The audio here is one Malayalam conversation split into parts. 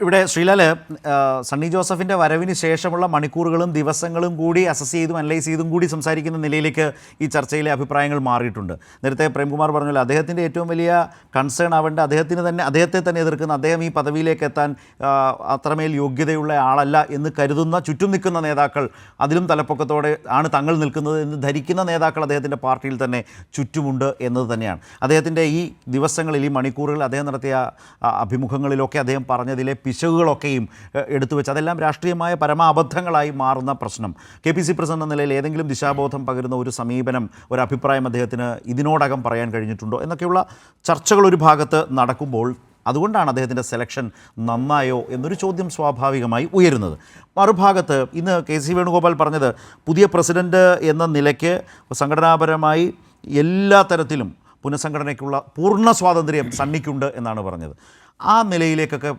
ഇവിടെ ശ്രീലാല് സണ്ണി ജോസഫിൻ്റെ വരവിന് ശേഷമുള്ള മണിക്കൂറുകളും ദിവസങ്ങളും കൂടി അസസ് ചെയ്തും അനലൈസ് ചെയ്തും കൂടി സംസാരിക്കുന്ന നിലയിലേക്ക് ഈ ചർച്ചയിലെ അഭിപ്രായങ്ങൾ മാറിയിട്ടുണ്ട്. നേരത്തെ പ്രേംകുമാർ പറഞ്ഞല്ലോ, അദ്ദേഹത്തിൻ്റെ ഏറ്റവും വലിയ കൺസേൺ ആവേണ്ട അദ്ദേഹത്തെ തന്നെ എതിർക്കുന്ന, അദ്ദേഹം ഈ പദവിയിലേക്ക് എത്താൻ അത്രമേൽ യോഗ്യതയുള്ള ആളല്ല എന്ന് കരുതുന്ന ചുറ്റും നിൽക്കുന്ന നേതാക്കൾ, അതിലും തലപ്പൊക്കത്തോടെ ആണ് തങ്ങൾ നിൽക്കുന്നത് എന്ന് ധരിക്കുന്ന നേതാക്കൾ അദ്ദേഹത്തിൻ്റെ പാർട്ടിയിൽ തന്നെ ചുറ്റുമുണ്ട് എന്നത് തന്നെയാണ്. അദ്ദേഹത്തിൻ്റെ ഈ ദിവസങ്ങളിൽ, ഈ മണിക്കൂറുകളിൽ അദ്ദേഹം നടത്തിയ അഭിമുഖങ്ങളിലൊക്കെ അദ്ദേഹം പറഞ്ഞതിലെ പിശകുകളൊക്കെയും എടുത്തു വെച്ച് അതെല്ലാം രാഷ്ട്രീയമായ പരമാബദ്ധങ്ങളായി മാറുന്ന പ്രശ്നം. KPC പ്രസിഡന്റ് എന്ന നിലയിൽ ഏതെങ്കിലും ദിശാബോധം പകരുന്ന ഒരു സമീപനം, ഒരു അഭിപ്രായം അദ്ദേഹത്തിന് ഇതിനോടകം പറയാൻ കഴിഞ്ഞിട്ടുണ്ടോ എന്നൊക്കെയുള്ള ചർച്ചകൾ ഒരു ഭാഗത്ത് നടക്കുമ്പോൾ അതുകൊണ്ടാണ് അദ്ദേഹത്തിൻ്റെ സെലക്ഷൻ നന്നായോ എന്നൊരു ചോദ്യം സ്വാഭാവികമായി ഉയരുന്നത്. മറുഭാഗത്ത് ഇന്ന് KC വേണുഗോപാൽ പറഞ്ഞത്, പുതിയ പ്രസിഡന്റ് എന്ന നിലയ്ക്ക് സംഘടനാപരമായി എല്ലാ തരത്തിലും പുനഃസംഘടനയ്ക്കുള്ള പൂർണ്ണ സ്വാതന്ത്ര്യം സണ്ണിക്കുണ്ട് എന്നാണ് പറഞ്ഞത്. ആ നിലയിലേക്കൊക്കെ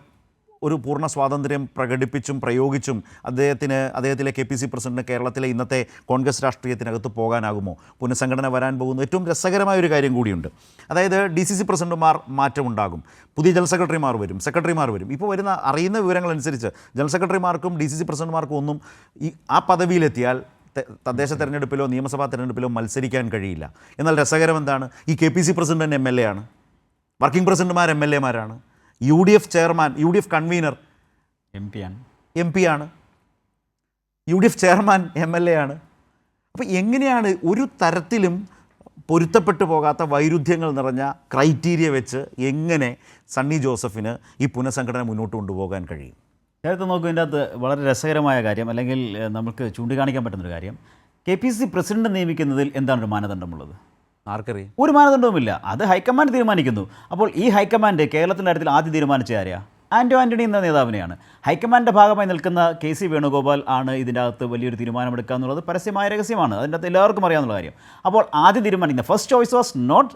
ഒരു പൂർണ്ണ സ്വാതന്ത്ര്യം പ്രകടിപ്പിച്ചും പ്രയോഗിച്ചും അദ്ദേഹത്തിലെ KPC പ്രസിഡന്റ് കേരളത്തിലെ ഇന്നത്തെ കോൺഗ്രസ് രാഷ്ട്രീയത്തിനകത്ത് പോകാനാകുമോ? പുനഃസംഘടന വരാൻ പോകുന്ന ഏറ്റവും രസകരമായ ഒരു കാര്യം കൂടിയുണ്ട്. അതായത് DCC പ്രസിഡന്റുമാർ മാറ്റമുണ്ടാകും, പുതിയ ജനറൽ സെക്രട്ടറിമാർ വരും, സെക്രട്ടറിമാർ വരും. ഇപ്പോൾ അറിയുന്ന വിവരങ്ങളനുസരിച്ച് ജനറൽ സെക്രട്ടറിമാർക്കും DCC പ്രസിഡന്റുമാർക്കും ഒന്നും ആ പദവിയിലെത്തിയാൽ തദ്ദേശ തെരഞ്ഞെടുപ്പിലോ നിയമസഭാ തെരഞ്ഞെടുപ്പിലോ മത്സരിക്കാൻ കഴിയില്ല. എന്നാൽ രസകരം എന്താണ്, ഈ KPC പ്രസിഡന്റ് MLA ആണ്, വർക്കിംഗ് പ്രസിഡന്റുമാർ MLA മാരാണ്, UDF chairman, UDF convener MP ആണ്, UDF ചെയർമാൻ MLA ആണ്. അപ്പോൾ എങ്ങനെയാണ് ഒരു തരത്തിലും പൊരുത്തപ്പെട്ടു പോകാത്ത വൈരുദ്ധ്യങ്ങൾ നിറഞ്ഞ ക്രൈറ്റീരിയ വെച്ച് എങ്ങനെ സണ്ണി ജോസഫിന് ഈ പുനഃസംഘടന മുന്നോട്ട് കൊണ്ടുപോകാൻ കഴിയും? നേരത്തെ നോക്കൂ, ഇതിൻ്റെ അകത്ത് വളരെ രസകരമായ കാര്യം, അല്ലെങ്കിൽ നമുക്ക് ചൂണ്ടിക്കാണിക്കാൻ പറ്റുന്നൊരു കാര്യം, KPC പ്രസിഡന്റ് നിയമിക്കുന്നതിൽ എന്താണ് ഒരു മാനദണ്ഡമുള്ളത്? ആർക്കറിയാം? ഒരു മാനദണ്ഡവുമില്ല. അത് ഹൈക്കമാൻഡ് തീരുമാനിക്കുന്നു. അപ്പോൾ ഈ ഹൈക്കമാൻഡ് കേരളത്തിൻ്റെ കാര്യത്തിൽ ആദ്യം തീരുമാനിച്ച ആരെയാ? ആൻ്റണി എന്ന നേതാവിനെയാണ്. ഹൈക്കമാൻഡിൻ്റെ ഭാഗമായി നിൽക്കുന്ന KC വേണുഗോപാൽ ആണ് ഇതിൻ്റെ അകത്ത് വലിയൊരു തീരുമാനമെടുക്കുക എന്നുള്ളത് പരസ്യമായ രഹസ്യമാണ്. അതിൻ്റെ അകത്ത് എല്ലാവർക്കും അറിയാവുന്ന കാര്യം. അപ്പോൾ ആദ്യം തീരുമാനിക്കുന്ന first choice was not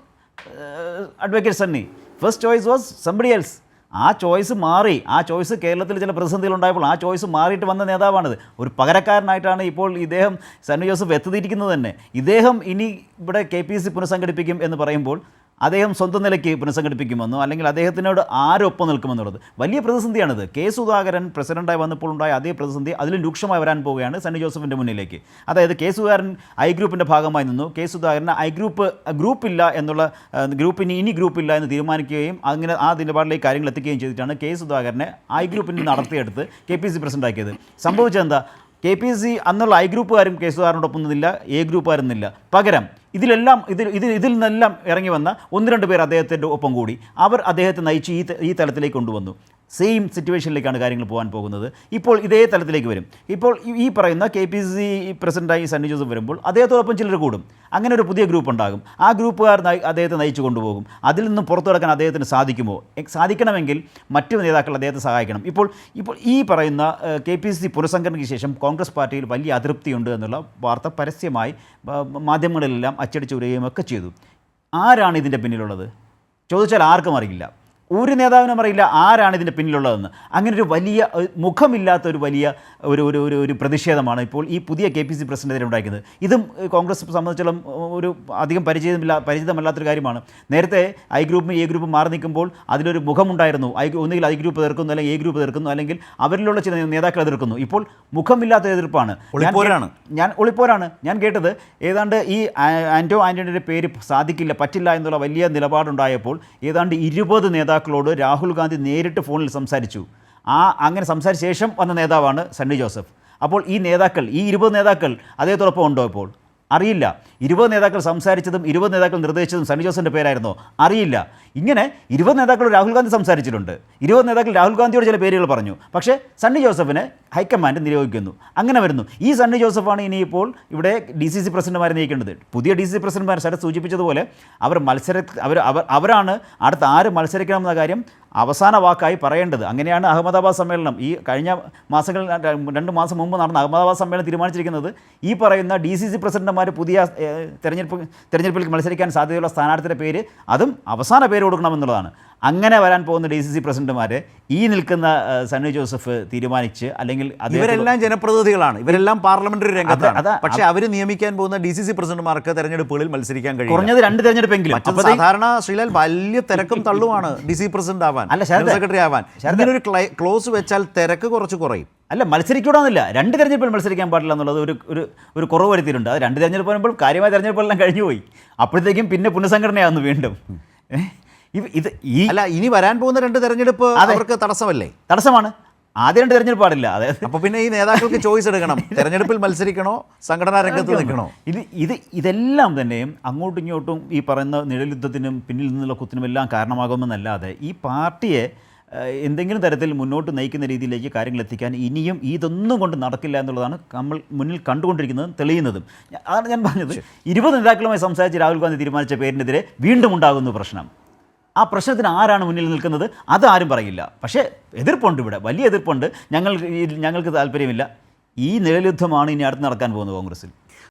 advocate Sunny, first choice was somebody else. ആ ചോയ്സ് മാറി. ആ ചോയ്സ് കേരളത്തിൽ ചില പ്രതിസന്ധികളുണ്ടായപ്പോൾ ആ ചോയ്സ് മാറിയിട്ട് വന്ന നേതാവാണിത്. ഒരു പകരക്കാരനായിട്ടാണ് ഇപ്പോൾ ഇദ്ദേഹം സണ്ണി ജോസഫ് എത്തിയിരിക്കുന്നത് തന്നെ. ഇദ്ദേഹം ഇനി ഇവിടെ KPC പുനഃസംഘടിപ്പിക്കും എന്ന് പറയുമ്പോൾ അദ്ദേഹം സ്വന്തം നിലയ്ക്ക് പുനഃസംഘടിപ്പിക്കുമെന്നോ അല്ലെങ്കിൽ അദ്ദേഹത്തിനോട് ആരൊപ്പം നിൽക്കുമെന്നുള്ളത് വലിയ പ്രതിസന്ധിയാണിത്. സുധാകരൻ പ്രസിഡൻ്റായി വന്നപ്പോൾ ഉണ്ടായ അതേ പ്രതിസന്ധി അതിലും രൂക്ഷമായി വരാൻ പോവുകയാണ് സണ്ണി ജോസഫിൻ്റെ മുന്നിലേക്ക്. അതായത് സുധാകരൻ I ഗ്രൂപ്പിൻ്റെ ഭാഗമായി നിന്നു. സുധാകരന് ഗ്രൂപ്പില്ല എന്നുള്ള ഇനി ഗ്രൂപ്പില്ല എന്ന് തീരുമാനിക്കുകയും അങ്ങനെ ആ നിലപാടിലേക്ക് കാര്യങ്ങൾ എത്തിക്കുകയും ചെയ്തിട്ടാണ് സുധാകരനെ I ഗ്രൂപ്പിൽ നിന്ന് നടത്തിയെടുത്ത് KPC പ്രസിഡൻ്റാക്കിയത്. സംഭവിച്ചതെന്താ? KPC അന്നുള്ള I ഗ്രൂപ്പുകാരും സുധാകരനോടൊപ്പം നിന്നില്ല, A ഗ്രൂപ്പുകാരൊന്നുമില്ല. പകരം ഇതിൽ നിന്നെല്ലാം ഇറങ്ങി വന്ന 1-2 പേർ അദ്ദേഹത്തിൻ്റെ ഒപ്പം കൂടി അവർ അദ്ദേഹത്തെ നയിച്ച് ഈ തലത്തിലേക്ക് കൊണ്ടുവന്നു. സെയിം സിറ്റുവേഷനിലേക്കാണ് കാര്യങ്ങൾ പോകാൻ പോകുന്നത്. ഇപ്പോൾ ഇതേ തലത്തിലേക്ക് വരും. ഇപ്പോൾ ഈ പറയുന്ന KPC പ്രസിഡൻ്റായി സണ്ണി ജോസഫ് വരുമ്പോൾ അദ്ദേഹത്തോടൊപ്പം ചിലർ കൂടും. അങ്ങനെ ഒരു പുതിയ ഗ്രൂപ്പ് ഉണ്ടാകും. ആ ഗ്രൂപ്പുകാർ അദ്ദേഹത്തെ നയിച്ചു കൊണ്ടുപോകും. അതിൽ നിന്നും പുറത്തു കടക്കാൻ അദ്ദേഹത്തിന് സാധിക്കുമോ? സാധിക്കണമെങ്കിൽ മറ്റു നേതാക്കൾ അദ്ദേഹത്തെ സഹായിക്കണം. ഇപ്പോൾ ഈ പറയുന്ന KPC പുനഃസംഘടനയ്ക്ക് ശേഷം കോൺഗ്രസ് പാർട്ടിയിൽ വലിയ അതൃപ്തിയുണ്ട് എന്നുള്ള വാർത്ത പരസ്യമായി മാധ്യമങ്ങളിലെല്ലാം അച്ചടിച്ചു വരികയും ഒക്കെ ചെയ്തു. ആരാണ് ഇതിൻ്റെ പിന്നിലുള്ളത് ചോദിച്ചാൽ ആർക്കും അറിയില്ല. ഒരു നേതാവിനും അറിയില്ല ആരാണ് ഇതിൻ്റെ പിന്നിലുള്ളതെന്ന്. അങ്ങനെ ഒരു വലിയ മുഖമില്ലാത്ത ഒരു വലിയ ഒരു പ്രതിഷേധമാണ് ഇപ്പോൾ ഈ പുതിയ KPC പ്രസിഡന്റിനെതിരെ ഉണ്ടാക്കുന്നത്. ഇതും കോൺഗ്രസ് സംബന്ധിച്ചിടത്തോളം ഒരു അധികം പരിചിതമല്ലാത്തൊരു കാര്യമാണ്. നേരത്തെ I ഗ്രൂപ്പും A ഗ്രൂപ്പും മാറി നിൽക്കുമ്പോൾ അതിലൊരു മുഖമുണ്ടായിരുന്നു. ഒന്നുകിൽ I ഗ്രൂപ്പ് എതിർക്കുന്നു, അല്ലെങ്കിൽ A ഗ്രൂപ്പ് എതിർക്കുന്നു, അല്ലെങ്കിൽ അവരിലുള്ള ചില നേതാക്കൾ എതിർക്കുന്നു. ഇപ്പോൾ മുഖമില്ലാത്ത എതിർപ്പാണ്. ഒളിപ്പോരാണ്. ഞാൻ കേട്ടത് ഏതാണ്ട് ഈ ആൻ്റണിയുടെ പേര് സാധിക്കില്ല, പറ്റില്ല എന്നുള്ള വലിയ നിലപാടുണ്ടായപ്പോൾ ഏതാണ്ട് 20 നേതാക്കളോട് രാഹുൽ ഗാന്ധി നേരിട്ട് ഫോണിൽ സംസാരിച്ചു. അങ്ങനെ സംസാരിച്ച ശേഷം വന്ന നേതാവാണ് സണ്ണി ജോസഫ്. അപ്പോൾ ഈ 20 നേതാക്കൾ അദ്ദേഹത്തോടൊപ്പം ഉണ്ടോ? ഇപ്പോൾ അറിയില്ല. 20 നേതാക്കൾ സംസാരിച്ചതും 20 നേതാക്കൾ നിർദ്ദേശിച്ചതും സണ്ണി ജോസഫിൻ്റെ പേരായിരുന്നോ? അറിയില്ല. ഇങ്ങനെ 20 നേതാക്കൾ രാഹുൽ ഗാന്ധി സംസാരിച്ചിട്ടുണ്ട്. 20 നേതാക്കൾ രാഹുൽ ഗാന്ധിയോട് ചില പേരുകൾ പറഞ്ഞു. പക്ഷേ സണ്ണി ജോസഫിനെ ഹൈക്കമാൻഡ് നിയോഗിക്കുന്നു. അങ്ങനെ വരുന്നു. ഈ സണ്ണി ജോസഫാണ് ഇനിയിപ്പോൾ ഇവിടെ DCC പ്രസിഡന്റുമാരെ നയിക്കേണ്ടത്. പുതിയ DCC പ്രസിഡന്റുമാർ ശരത് സൂചിപ്പിച്ചതുപോലെ അവരാണ് അടുത്ത ആര് മത്സരിക്കണമെന്ന കാര്യം അവസാന വാക്കായി പറയേണ്ടത്. അങ്ങനെയാണ് അഹമ്മദാബാദ് സമ്മേളനം ഈ കഴിഞ്ഞ മാസങ്ങളിൽ 2 മാസം മുമ്പ് നടന്ന അഹമ്മദാബാദ് സമ്മേളനം തീരുമാനിച്ചിരിക്കുന്നത്. ഈ പറയുന്ന DCC പ്രസിഡന്റുമാർ പുതിയ തെരഞ്ഞെടുപ്പിൽ മത്സരിക്കാൻ സാധ്യതയുള്ള സ്ഥാനാർത്ഥിയുടെ പേര്, അതും അവസാന പേര് കൊടുക്കണമെന്നുള്ളതാണ്. അങ്ങനെ വരാൻ പോകുന്ന DCC പ്രസിഡന്റുമാരെ ഈ നിൽക്കുന്ന സണ്ണി ജോസഫ് തീരുമാനിച്ച് അല്ലെങ്കിൽ ഇവരെല്ലാം ജനപ്രതിനിധികളാണ്, ഇവരെല്ലാം പാർലമെന്ററി രംഗത്താണ്. അതാ പക്ഷേ അവർ നിയമിക്കാൻ പോകുന്ന DCC പ്രസിഡന്റുമാർക്ക് തെരഞ്ഞെടുപ്പുകളിൽ മത്സരിക്കാൻ കഴിയും. കുറഞ്ഞത് 2 തെരഞ്ഞെടുപ്പെങ്കിലും. സാധാരണ ശ്രീലാൽ വലിയ തിരക്കും തള്ളുമാണ് DC പ്രസിഡന്റ് ആവാൻ, സെക്രട്ടറി ആവാൻ. ഇങ്ങനെ ഒരു ക്ലോസ് വെച്ചാൽ തിരക്ക് കുറച്ച് കുറയും. അല്ല, മത്സരിക്കൂടാന്നില്ല, 2 തെരഞ്ഞെടുപ്പിൽ മത്സരിക്കാൻ പാടില്ല എന്നുള്ളത് ഒരു കുറവ് വരുത്തിയിട്ടുണ്ട്. അത് 2 തെരഞ്ഞെടുപ്പ് വരുമ്പോൾ കാര്യമായ തെരഞ്ഞെടുപ്പെല്ലാം കഴിഞ്ഞു പോയി. അപ്പോഴത്തേക്കും പിന്നെ പുനഃസംഘടനയാകുന്നു വീണ്ടും. അല്ല, ഇനി വരാൻ പോകുന്ന 2 തെരഞ്ഞെടുപ്പ് അവർക്ക് തടസ്സമല്ലേ? തടസ്സമാണ്. ആദ്യം 2 തെരഞ്ഞെടുപ്പ് പാടില്ല. അതായത് അപ്പോൾ പിന്നെ ഈ നേതാക്കൾക്ക് ചോയ്സ് എടുക്കണം, തെരഞ്ഞെടുപ്പിൽ മത്സരിക്കണോ സംഘടനാ രംഗത്ത് നിൽക്കണോ? ഇതെല്ലാം തന്നെയും അങ്ങോട്ടും ഇങ്ങോട്ടും ഈ പറയുന്ന നിഴൽയുദ്ധത്തിനും പിന്നിൽ നിന്നുള്ള കുത്തിനും എല്ലാം കാരണമാകുമെന്നല്ലാതെ ഈ പാർട്ടിയെ എന്തെങ്കിലും തരത്തിൽ മുന്നോട്ട് നയിക്കുന്ന രീതിയിലേക്ക് കാര്യങ്ങൾ എത്തിക്കാൻ ഇനിയും ഇതൊന്നും കൊണ്ട് നടക്കില്ല എന്നുള്ളതാണ് നമ്മൾ മുന്നിൽ കണ്ടുകൊണ്ടിരിക്കുന്നതും തെളിയുന്നതും. അതാണ് ഞാൻ പറഞ്ഞത്. 20 നേതാക്കളുമായി സംസാരിച്ച് രാഹുൽ ഗാന്ധി തീരുമാനിച്ച പേരിനെതിരെ വീണ്ടും ഉണ്ടാകുന്നു പ്രശ്നം. ആ പ്രശ്നത്തിന് ആരാണ് മുന്നിൽ നിൽക്കുന്നത് അതാരും പറയില്ല. പക്ഷേ എതിർപ്പുണ്ട്, ഇവിടെ വലിയ എതിർപ്പുണ്ട്. ഞങ്ങൾക്ക് താല്പര്യമില്ല. ഈ നിഴൽയുദ്ധമാണ് ഇനി അടുത്ത് നടക്കാൻ പോകുന്നത് കോൺഗ്രസിൽ.